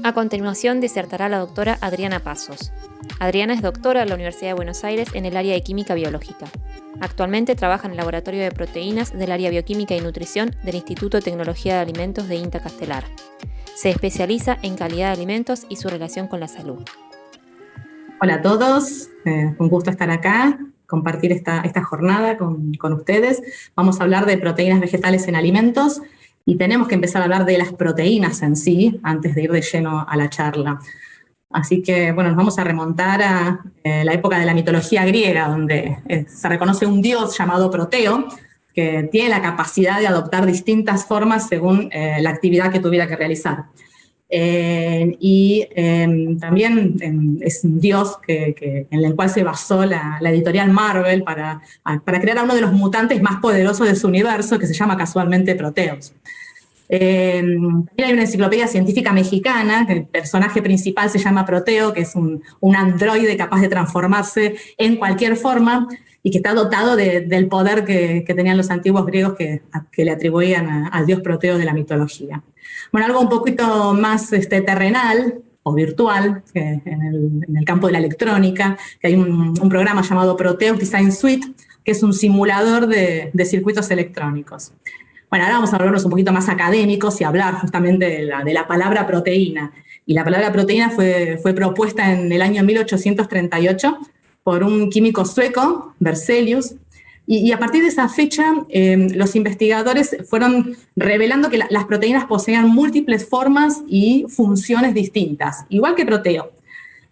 A continuación disertará la doctora Adriana Pasos. Adriana es doctora de la Universidad de Buenos Aires en el área de Química Biológica. Actualmente trabaja en el Laboratorio de Proteínas del área Bioquímica y Nutrición del Instituto de Tecnología de Alimentos de INTA Castelar. Se especializa en calidad de alimentos y su relación con la salud. Hola a todos, un gusto estar acá, compartir esta jornada con ustedes. Vamos a hablar de proteínas vegetales en alimentos y tenemos que empezar a hablar de las proteínas en sí antes de ir de lleno a la charla. Así que, bueno, nos vamos a remontar a la época de la mitología griega, donde se reconoce un dios llamado Proteo, que tiene la capacidad de adoptar distintas formas según la actividad que tuviera que realizar. También es un dios en el cual se basó la editorial Marvel para crear a uno de los mutantes más poderosos de su universo, que se llama casualmente Proteus. También hay una enciclopedia científica mexicana, que el personaje principal se llama Proteo, que es un androide capaz de transformarse en cualquier forma y que está dotado del poder que tenían los antiguos griegos que le atribuían al dios Proteo de la mitología. Bueno, algo un poquito más terrenal o virtual, que en el campo de la electrónica, que hay un programa llamado Proteus Design Suite, que es un simulador de circuitos electrónicos. Bueno, ahora vamos a volvernos un poquito más académicos y hablar justamente de la palabra proteína. Y la palabra proteína fue propuesta en el año 1838 por un químico sueco, Berzelius, y a partir de esa fecha los investigadores fueron revelando que las proteínas poseían múltiples formas y funciones distintas, igual que Proteo,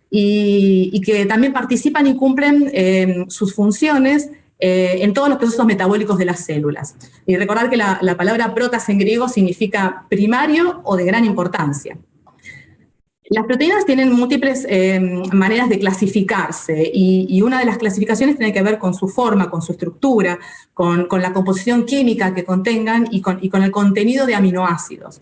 y que también participan y cumplen sus funciones en todos los procesos metabólicos de las células. Y recordar que la palabra protas en griego significa primario o de gran importancia. Las proteínas tienen múltiples maneras de clasificarse y una de las clasificaciones tiene que ver con su forma, con su estructura, con la composición química que contengan y con el contenido de aminoácidos.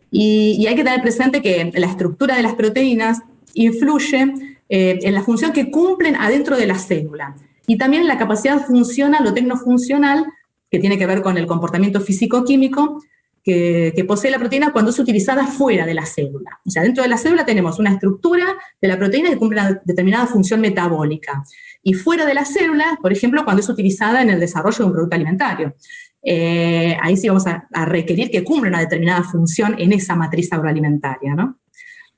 Y hay que tener presente que la estructura de las proteínas influye en la función que cumplen adentro de la célula y también en la capacidad funcional o tecnofuncional que tiene que ver con el comportamiento físico-químico que posee la proteína cuando es utilizada fuera de la célula. O sea, dentro de la célula tenemos una estructura de la proteína que cumple una determinada función metabólica. Y fuera de la célula, por ejemplo, cuando es utilizada en el desarrollo de un producto alimentario. Ahí sí vamos a requerir que cumpla una determinada función en esa matriz agroalimentaria, ¿no?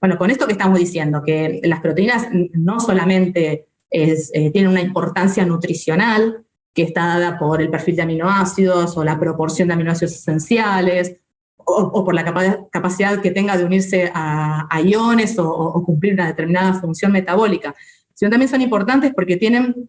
Bueno, con esto que estamos diciendo, que las proteínas no solamente tienen una importancia nutricional, que está dada por el perfil de aminoácidos o la proporción de aminoácidos esenciales o por la capacidad que tenga de unirse a iones o cumplir una determinada función metabólica, sino también son importantes porque tienen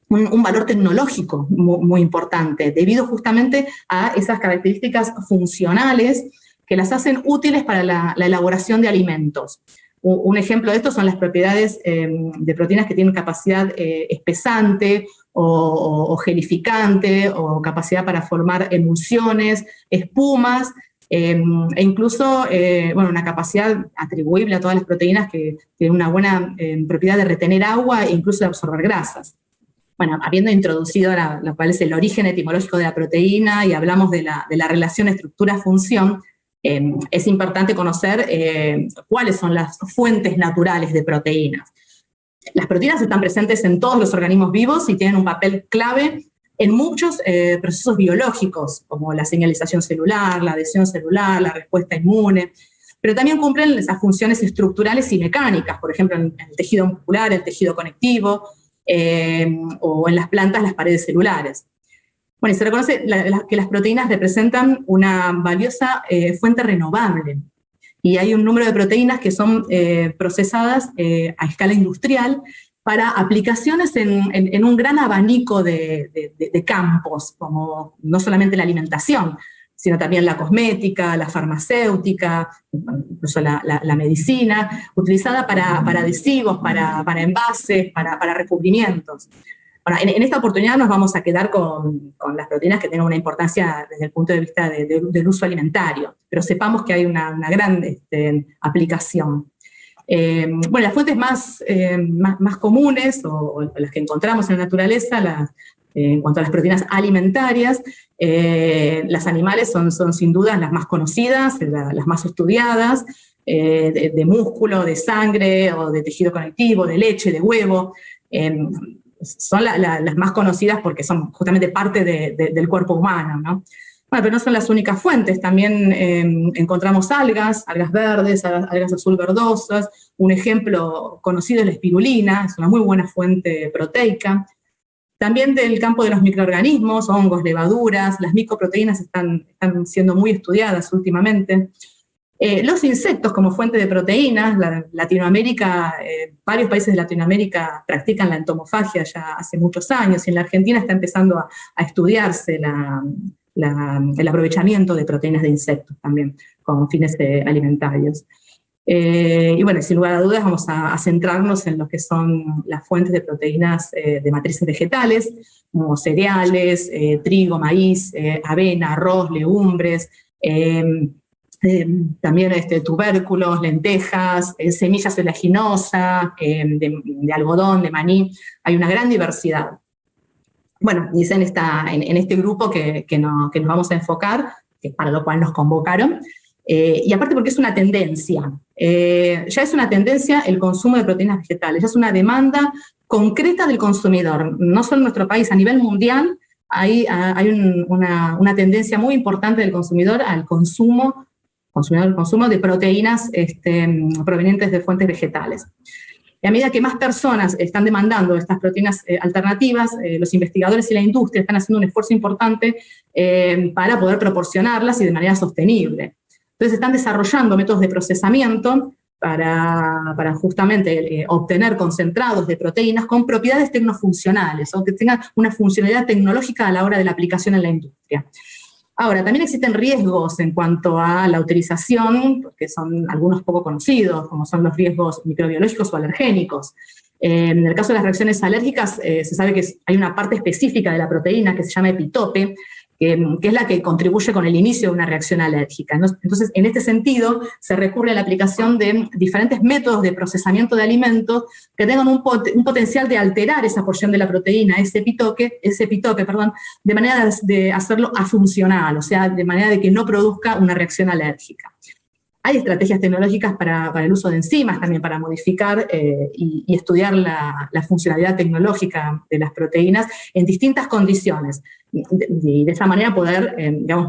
un valor tecnológico muy importante, debido justamente a esas características funcionales que las hacen útiles para la elaboración de alimentos. Un ejemplo de esto son las propiedades de proteínas que tienen capacidad espesante o gelificante o capacidad para formar emulsiones, espumas e incluso una capacidad atribuible a todas las proteínas que tienen una buena propiedad de retener agua e incluso de absorber grasas. Bueno, habiendo introducido lo cual es el origen etimológico de la proteína y hablamos de la relación estructura-función, es importante conocer cuáles son las fuentes naturales de proteínas. Las proteínas están presentes en todos los organismos vivos y tienen un papel clave en muchos procesos biológicos, como la señalización celular, la adhesión celular, la respuesta inmune, pero también cumplen esas funciones estructurales y mecánicas, por ejemplo, en el tejido muscular, el tejido conectivo, o en las plantas, las paredes celulares. Bueno, y se reconoce que las proteínas representan una valiosa fuente renovable. Y hay un número de proteínas que son procesadas a escala industrial para aplicaciones en un gran abanico de campos, como no solamente la alimentación, sino también la cosmética, la farmacéutica, incluso la medicina, utilizada para adhesivos, para envases, para recubrimientos. Bueno, en esta oportunidad nos vamos a quedar con las proteínas que tengan una importancia desde el punto de vista del uso alimentario, pero sepamos que hay una gran aplicación. Bueno, las fuentes más comunes o las que encontramos en la naturaleza, en cuanto a las proteínas alimentarias, las animales son sin duda las más conocidas, las más estudiadas, de músculo, de sangre, o de tejido conectivo, de leche, de huevo. Son las más conocidas porque son justamente parte del cuerpo humano, ¿no? Bueno, pero no son las únicas fuentes, también encontramos algas verdes, algas azul verdosas. Un ejemplo conocido es la espirulina, es una muy buena fuente proteica. También del campo de los microorganismos, hongos, levaduras, las micoproteínas están siendo muy estudiadas últimamente. Los insectos como fuente de proteínas, Latinoamérica, varios países de Latinoamérica practican la entomofagia ya hace muchos años, y en la Argentina está empezando a estudiarse el aprovechamiento de proteínas de insectos también con fines alimentarios. Y bueno, sin lugar a dudas vamos a centrarnos en lo que son las fuentes de proteínas de matrices vegetales, como cereales, trigo, maíz, avena, arroz, legumbres, también tubérculos, lentejas, semillas oleaginosas, de algodón, de maní. Hay una gran diversidad. Bueno, y es en este grupo que nos vamos a enfocar, que es para lo cual nos convocaron, y aparte porque es una tendencia. Ya es una tendencia el consumo de proteínas vegetales, ya es una demanda concreta del consumidor. No solo en nuestro país, a nivel mundial hay una tendencia muy importante del consumidor al consumo de proteínas provenientes de fuentes vegetales. Y a medida que más personas están demandando estas proteínas alternativas, los investigadores y la industria están haciendo un esfuerzo importante para poder proporcionarlas y de manera sostenible. Entonces están desarrollando métodos de procesamiento para justamente obtener concentrados de proteínas con propiedades tecnofuncionales, o que tengan una funcionalidad tecnológica a la hora de la aplicación en la industria. Ahora, también existen riesgos en cuanto a la utilización, que son algunos poco conocidos, como son los riesgos microbiológicos o alergénicos. En el caso de las reacciones alérgicas, se sabe que hay una parte específica de la proteína que se llama epitope, que es la que contribuye con el inicio de una reacción alérgica. Entonces, en este sentido, se recurre a la aplicación de diferentes métodos de procesamiento de alimentos que tengan un potencial de alterar esa porción de la proteína, ese epitope, de manera de hacerlo afuncional, o sea, de manera de que no produzca una reacción alérgica. Hay estrategias tecnológicas para el uso de enzimas también, para modificar y estudiar la funcionalidad tecnológica de las proteínas en distintas condiciones. Y de esa manera poder,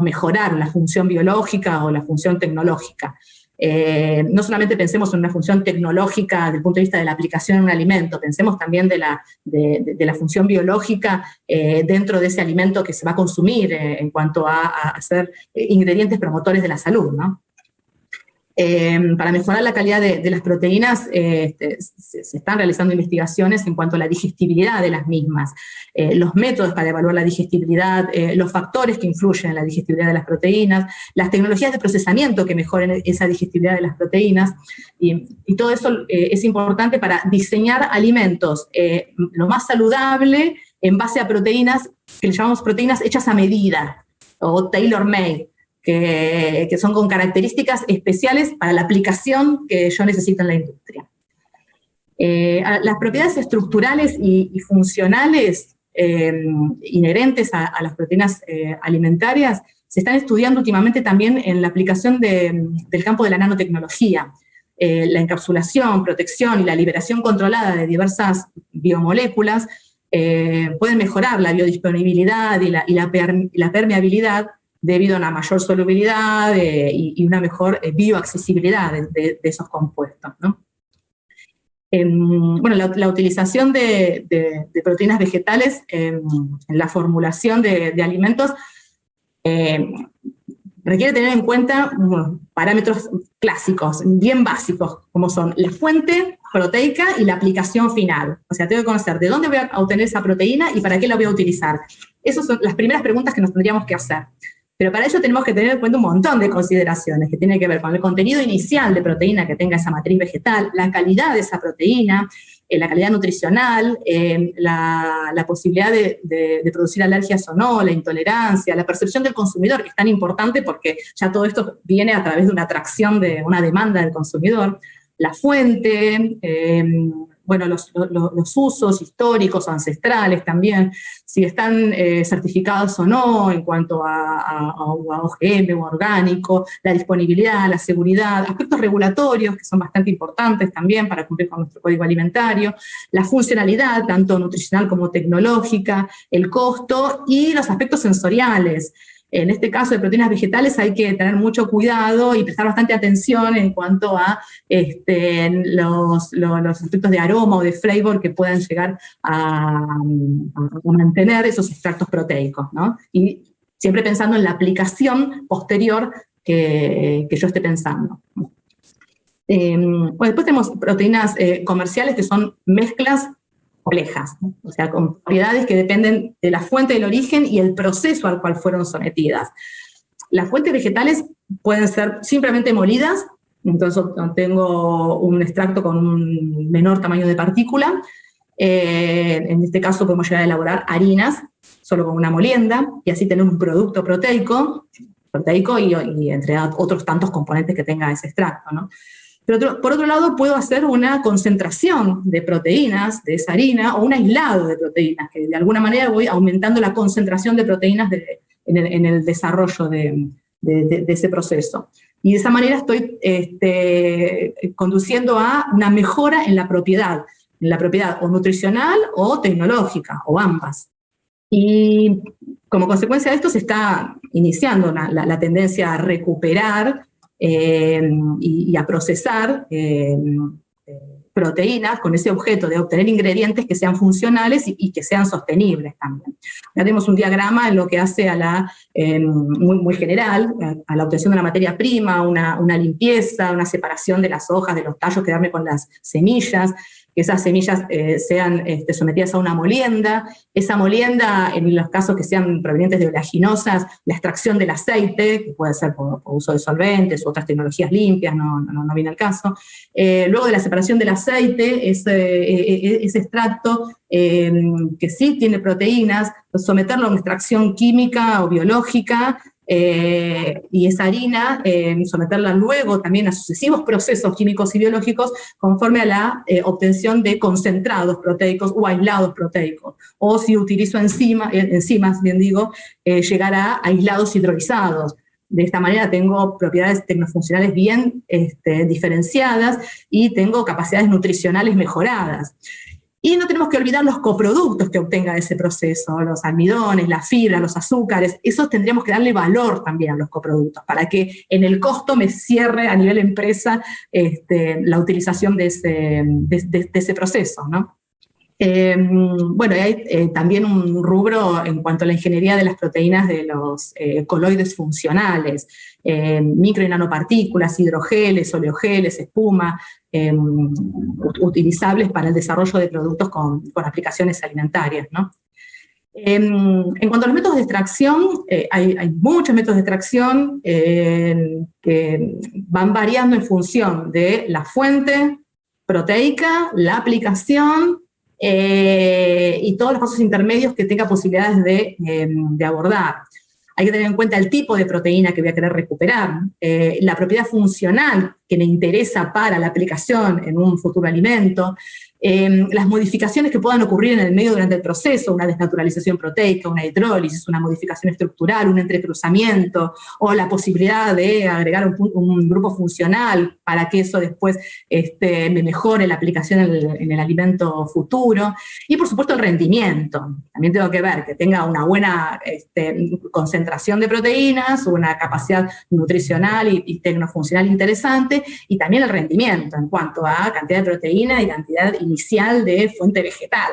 mejorar la función biológica o la función tecnológica. No solamente pensemos en una función tecnológica desde el punto de vista de la aplicación en un alimento, pensemos también de la función biológica dentro de ese alimento que se va a consumir en cuanto a ser ingredientes promotores de la salud, ¿no? Para mejorar la calidad de las proteínas, se están realizando investigaciones en cuanto a la digestibilidad de las mismas, los métodos para evaluar la digestibilidad, los factores que influyen en la digestibilidad de las proteínas, las tecnologías de procesamiento que mejoren esa digestibilidad de las proteínas, y todo eso es importante para diseñar alimentos lo más saludable en base a proteínas que le llamamos proteínas hechas a medida o tailor-made, que son con características especiales para la aplicación que yo necesito en la industria. Las propiedades estructurales y funcionales inherentes a las proteínas alimentarias se están estudiando últimamente también en la aplicación del campo de la nanotecnología. La encapsulación, protección y la liberación controlada de diversas biomoléculas pueden mejorar la biodisponibilidad y la permeabilidad debido a una mayor solubilidad y una mejor bioaccesibilidad de esos compuestos, ¿no? Bueno, la utilización de proteínas vegetales en la formulación de alimentos requiere tener en cuenta parámetros clásicos, bien básicos, como son la fuente proteica y la aplicación final. O sea, tengo que conocer de dónde voy a obtener esa proteína y para qué la voy a utilizar. Esas son las primeras preguntas que nos tendríamos que hacer. Pero para ello tenemos que tener en cuenta un montón de consideraciones que tienen que ver con el contenido inicial de proteína que tenga esa matriz vegetal, la calidad de esa proteína, la calidad nutricional, la posibilidad de producir alergias o no, la intolerancia, la percepción del consumidor, que es tan importante porque ya todo esto viene a través de una atracción de una demanda del consumidor, la fuente, bueno, los usos históricos, ancestrales también, si están certificados o no en cuanto a OGM o orgánico, la disponibilidad, la seguridad, aspectos regulatorios que son bastante importantes también para cumplir con nuestro código alimentario, la funcionalidad, tanto nutricional como tecnológica, el costo y los aspectos sensoriales. En este caso de proteínas vegetales hay que tener mucho cuidado y prestar bastante atención en cuanto a los aspectos de aroma o de flavor que puedan llegar a mantener esos extractos proteicos, ¿no? Y siempre pensando en la aplicación posterior que yo esté pensando. Bueno, después tenemos proteínas comerciales que son mezclas complejas, ¿no? O sea, con propiedades que dependen de la fuente del origen y el proceso al cual fueron sometidas. Las fuentes vegetales pueden ser simplemente molidas, entonces tengo un extracto con un menor tamaño de partícula. En este caso podemos llegar a elaborar harinas solo con una molienda y así tener un producto proteico y entre otros tantos componentes que tenga ese extracto, ¿no? Pero por otro lado, puedo hacer una concentración de proteínas de esa harina o un aislado de proteínas, que de alguna manera voy aumentando la concentración de proteínas en el desarrollo de ese proceso. Y de esa manera estoy conduciendo a una mejora en la propiedad o nutricional o tecnológica, o ambas. Y como consecuencia de esto se está iniciando la tendencia a recuperar y a procesar proteínas con ese objeto de obtener ingredientes que sean funcionales y que sean sostenibles también. Ya tenemos un diagrama en lo que hace a la, muy general, a la obtención de una materia prima, una limpieza, una separación de las hojas, de los tallos, quedarme con las semillas, que esas semillas sean sometidas a una molienda. Esa molienda, en los casos que sean provenientes de oleaginosas, la extracción del aceite, que puede ser por uso de solventes u otras tecnologías limpias, no viene al caso. Luego de la separación del aceite, ese extracto que sí tiene proteínas, someterlo a una extracción química o biológica, y esa harina someterla luego también a sucesivos procesos químicos y biológicos conforme a la obtención de concentrados proteicos o aislados proteicos, o si utilizo enzimas, bien digo, llegar a aislados hidrolizados. De esta manera tengo propiedades tecnofuncionales bien diferenciadas y tengo capacidades nutricionales mejoradas. Y no tenemos que olvidar los coproductos que obtenga de ese proceso, los almidones, la fibra, los azúcares. Esos tendríamos que darle valor también a los coproductos para que en el costo me cierre a nivel empresa la utilización de ese proceso, ¿no? Bueno, hay también un rubro en cuanto a la ingeniería de las proteínas de los coloides funcionales, micro y nanopartículas, hidrogeles, oleogeles, espuma, utilizables para el desarrollo de productos con aplicaciones alimentarias, ¿no? En cuanto a los métodos de extracción, hay muchos métodos de extracción que van variando en función de la fuente proteica, la aplicación, y todos los pasos intermedios que tenga posibilidades de abordar. Hay que tener en cuenta el tipo de proteína que voy a querer recuperar, la propiedad funcional que me interesa para la aplicación en un futuro alimento, las modificaciones que puedan ocurrir en el medio durante el proceso, una desnaturalización proteica, una hidrólisis, una modificación estructural, un entrecruzamiento, o la posibilidad de agregar un grupo funcional para que eso después me mejore la aplicación en el alimento futuro. Y por supuesto el rendimiento. También tengo que ver que tenga una buena concentración de proteínas, una capacidad nutricional y tecnofuncional interesante, y también el rendimiento en cuanto a cantidad de proteína y cantidad inicial de fuente vegetal.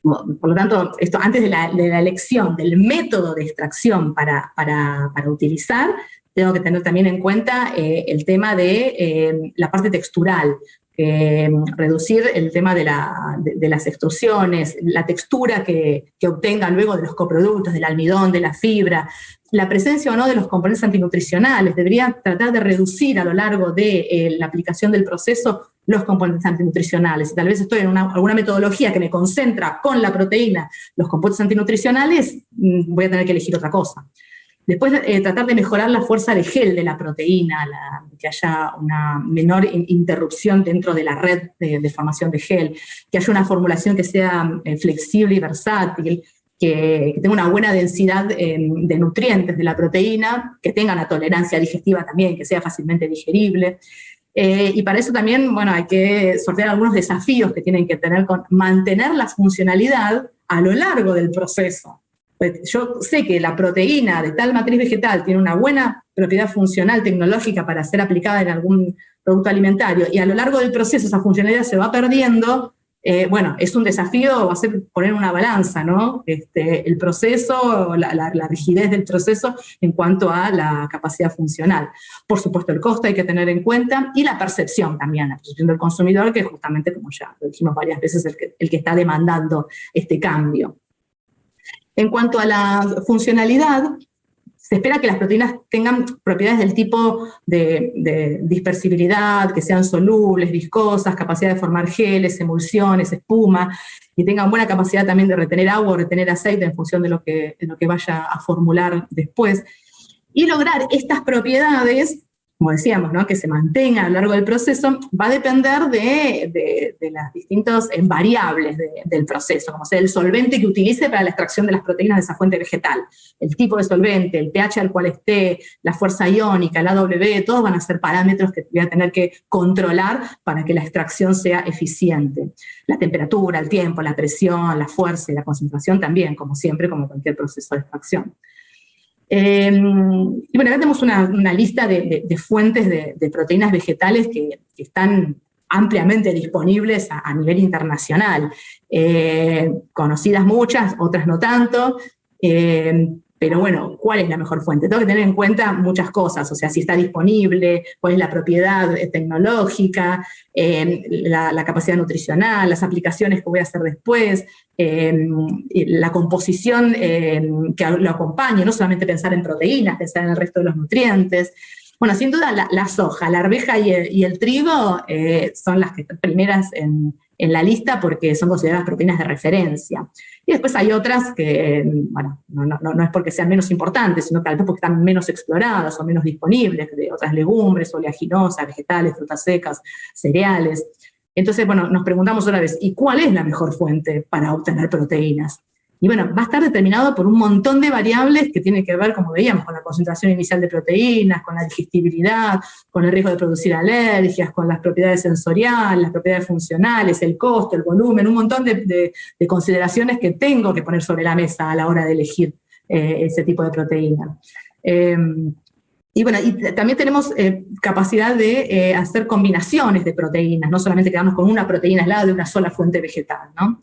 Por lo tanto, esto antes de la elección del método de extracción para utilizar, tengo que tener también en cuenta el tema de la parte textural, reducir el tema de las extrusiones, la textura que obtenga luego de los coproductos, del almidón, de la fibra, la presencia o no de los componentes antinutricionales. Debería tratar de reducir a lo largo de la aplicación del proceso los componentes antinutricionales. Tal vez estoy en alguna metodología que me concentra con la proteína los componentes antinutricionales, voy a tener que elegir otra cosa. Después, tratar de mejorar la fuerza de gel de la proteína, que haya una menor interrupción dentro de la red de formación de gel, que haya una formulación que sea flexible y versátil, que tenga una buena densidad de nutrientes de la proteína, que tenga una tolerancia digestiva también, que sea fácilmente digerible. Y para eso también, bueno, hay que sortear algunos desafíos que tienen que tener con mantener la funcionalidad a lo largo del proceso. Yo sé que la proteína de tal matriz vegetal tiene una buena propiedad funcional tecnológica para ser aplicada en algún producto alimentario y a lo largo del proceso esa funcionalidad se va perdiendo. Bueno, es un desafío, va a ser poner una balanza, ¿no? El proceso, la rigidez del proceso en cuanto a la capacidad funcional. Por supuesto, el costo hay que tener en cuenta y la percepción también, la percepción del consumidor, que justamente, como ya lo dijimos varias veces, el que está demandando este cambio. En cuanto a la funcionalidad, se espera que las proteínas tengan propiedades del tipo de dispersibilidad, que sean solubles, viscosas, capacidad de formar geles, emulsiones, espuma, y tengan buena capacidad también de retener agua o retener aceite en función de lo que vaya a formular después. Y lograr estas propiedades, como decíamos, ¿no?, que se mantengan a lo largo del proceso, va a depender de las distintas variables del proceso, como sea el solvente que utilice para la extracción de las proteínas de esa fuente vegetal, el tipo de solvente, el pH al cual esté, la fuerza iónica, la AW, todos van a ser parámetros que voy a tener que controlar para que la extracción sea eficiente. La temperatura, el tiempo, la presión, la fuerza y la concentración también, como siempre, como cualquier proceso de extracción. Y bueno, acá tenemos una lista de fuentes de proteínas vegetales que están ampliamente disponibles a nivel internacional. Conocidas muchas, otras no tanto. Pero bueno, ¿cuál es la mejor fuente? Tengo que tener en cuenta muchas cosas, o sea, si está disponible, cuál es la propiedad tecnológica, la capacidad nutricional, las aplicaciones que voy a hacer después, la composición que lo acompañe, no solamente pensar en proteínas, pensar en el resto de los nutrientes. Bueno, sin duda la soja, la arveja y el trigo son las que están primeras en la lista porque son consideradas proteínas de referencia. Y después hay otras que, bueno, no es porque sean menos importantes, sino tal vez porque están menos exploradas o menos disponibles, de otras legumbres, oleaginosas, vegetales, frutas secas, cereales. Entonces, bueno, nos preguntamos otra vez, ¿y cuál es la mejor fuente para obtener proteínas? Y bueno, va a estar determinado por un montón de variables que tienen que ver, como veíamos, con la concentración inicial de proteínas, con la digestibilidad, con el riesgo de producir alergias, con las propiedades sensoriales, las propiedades funcionales, el costo, el volumen, un montón de consideraciones que tengo que poner sobre la mesa a la hora de elegir ese tipo de proteína. Y bueno, y también tenemos capacidad de hacer combinaciones de proteínas, no solamente quedarnos con una proteína aislada de una sola fuente vegetal, ¿no?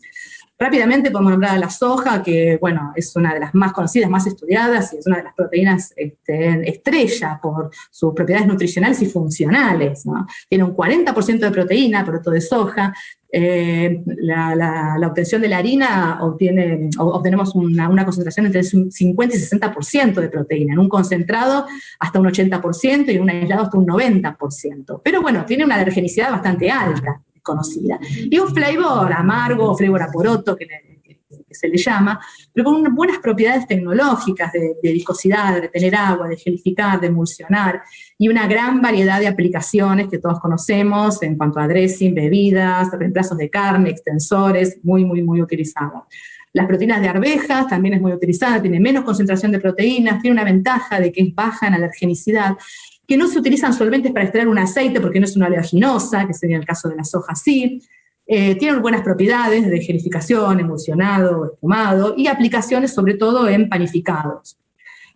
Rápidamente podemos hablar de la soja, que bueno, es una de las más conocidas, más estudiadas, y es una de las proteínas estrella por sus propiedades nutricionales y funcionales, ¿no? Tiene un 40% de proteína, producto de soja. La obtención de la harina obtenemos una concentración entre un 50 y 60% de proteína, en un concentrado hasta un 80% y en un aislado hasta un 90%. Pero bueno, tiene una alergenicidad bastante alta, conocida. Y un flavor amargo, flavor a poroto, que se le llama, pero con buenas propiedades tecnológicas de viscosidad, de retener agua, de gelificar, de emulsionar, y una gran variedad de aplicaciones que todos conocemos en cuanto a dressing, bebidas, reemplazos de carne, extensores, muy, muy, muy utilizadas. Las proteínas de arvejas también es muy utilizada, tiene menos concentración de proteínas, tiene una ventaja de que es baja en alergenicidad, que no se utilizan solventes para extraer un aceite porque no es una oleaginosa, que sería el caso de la soja sí. Tienen buenas propiedades de gelificación, emulsionado, espumado, y aplicaciones sobre todo en panificados.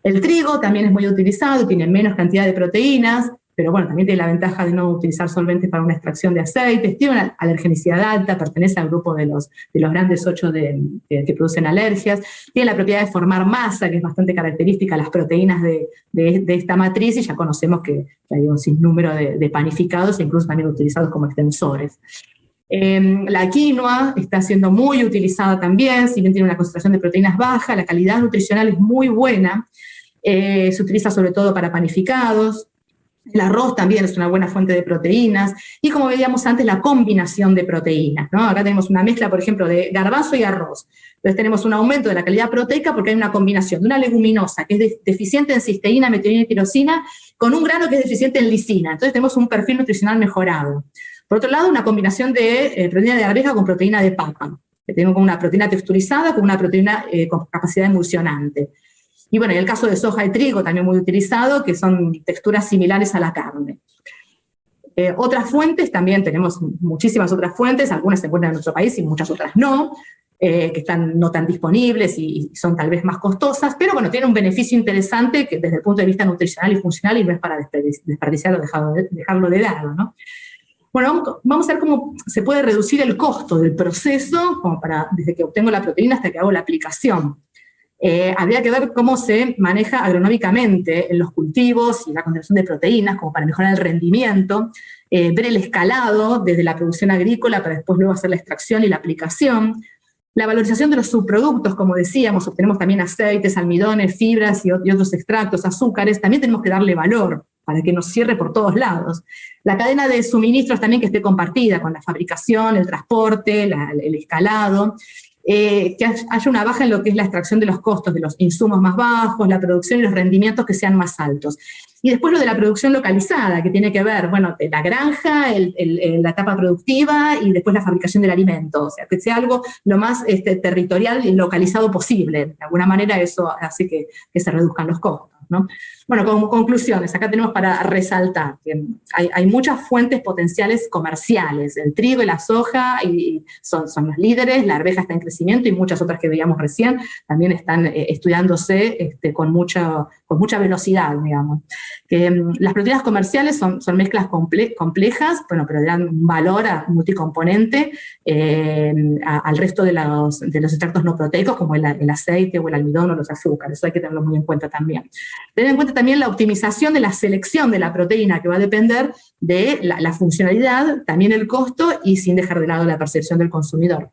El trigo también es muy utilizado, tiene menos cantidad de proteínas, pero bueno, también tiene la ventaja de no utilizar solventes para una extracción de aceites, tiene una alergenicidad alta, pertenece al grupo de los grandes 8 que producen alergias, tiene la propiedad de formar masa, que es bastante característica a las proteínas de esta matriz, y ya conocemos que hay un sinnúmero de panificados e incluso también utilizados como extensores. La quinoa está siendo muy utilizada también, si bien tiene una concentración de proteínas baja, la calidad nutricional es muy buena, se utiliza sobre todo para panificados. El arroz también es una buena fuente de proteínas. Y como veíamos antes, la combinación de proteínas, ¿no? Acá tenemos una mezcla, por ejemplo, de garbanzo y arroz. Entonces tenemos un aumento de la calidad proteica porque hay una combinación de una leguminosa que es deficiente en cisteína, metionina y tirosina, con un grano que es deficiente en lisina. Entonces tenemos un perfil nutricional mejorado. Por otro lado, una combinación de proteína de arveja con proteína de papa, que tenemos como una proteína texturizada con una proteína con capacidad emulsionante. Y bueno, en el caso de soja y trigo, también muy utilizado, que son texturas similares a la carne. Otras fuentes, también tenemos muchísimas otras fuentes, algunas se encuentran en nuestro país y muchas otras no, que están no tan disponibles y son tal vez más costosas, pero bueno, tienen un beneficio interesante que desde el punto de vista nutricional y funcional y no es para desperdiciarlo o dejarlo de lado, ¿no? Bueno, vamos a ver cómo se puede reducir el costo del proceso, como desde que obtengo la proteína hasta que hago la aplicación. Habría que ver cómo se maneja agronómicamente en los cultivos y la concentración de proteínas, como para mejorar el rendimiento, ver el escalado desde la producción agrícola para después luego hacer la extracción y la aplicación, la valorización de los subproductos, como decíamos, obtenemos también aceites, almidones, fibras y otros extractos, azúcares, también tenemos que darle valor para que nos cierre por todos lados. La cadena de suministros también que esté compartida con la fabricación, el transporte, el escalado, que haya una baja en lo que es la extracción de los costos, de los insumos más bajos, la producción y los rendimientos que sean más altos. Y después lo de la producción localizada, que tiene que ver, bueno, de la granja, la etapa productiva y después la fabricación del alimento. O sea, que sea algo lo más territorial y localizado posible. De alguna manera eso hace que se reduzcan los costos, ¿no? Bueno, como conclusiones, acá tenemos para resaltar que hay muchas fuentes potenciales comerciales. El trigo y la soja son los líderes, la arveja está en crecimiento y muchas otras que veíamos recién también están estudiándose con mucha velocidad, digamos. Las proteínas comerciales son mezclas complejas, bueno, pero dan un valor multicomponente al resto de los extractos no proteicos, como el aceite o el almidón o los azúcares. Eso hay que tenerlo muy en cuenta también. Tener en cuenta también la optimización de la selección de la proteína, que va a depender de la funcionalidad, también el costo y sin dejar de lado la percepción del consumidor.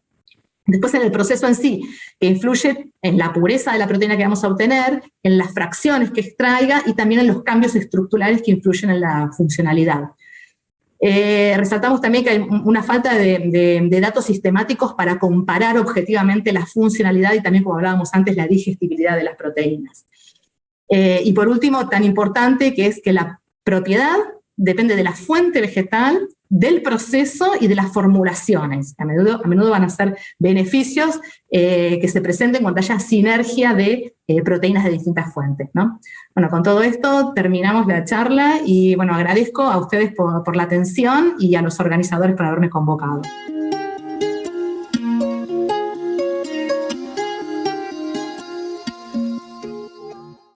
Después en el proceso en sí, que influye en la pureza de la proteína que vamos a obtener, en las fracciones que extraiga y también en los cambios estructurales que influyen en la funcionalidad. Resaltamos también que hay una falta de datos sistemáticos para comparar objetivamente la funcionalidad y también, como hablábamos antes, la digestibilidad de las proteínas. Y por último, tan importante que es que la propiedad depende de la fuente vegetal, del proceso y de las formulaciones. A menudo van a ser beneficios que se presenten cuando haya sinergia de proteínas de distintas fuentes, ¿no? Bueno, con todo esto terminamos la charla y bueno, agradezco a ustedes por la atención y a los organizadores por haberme convocado.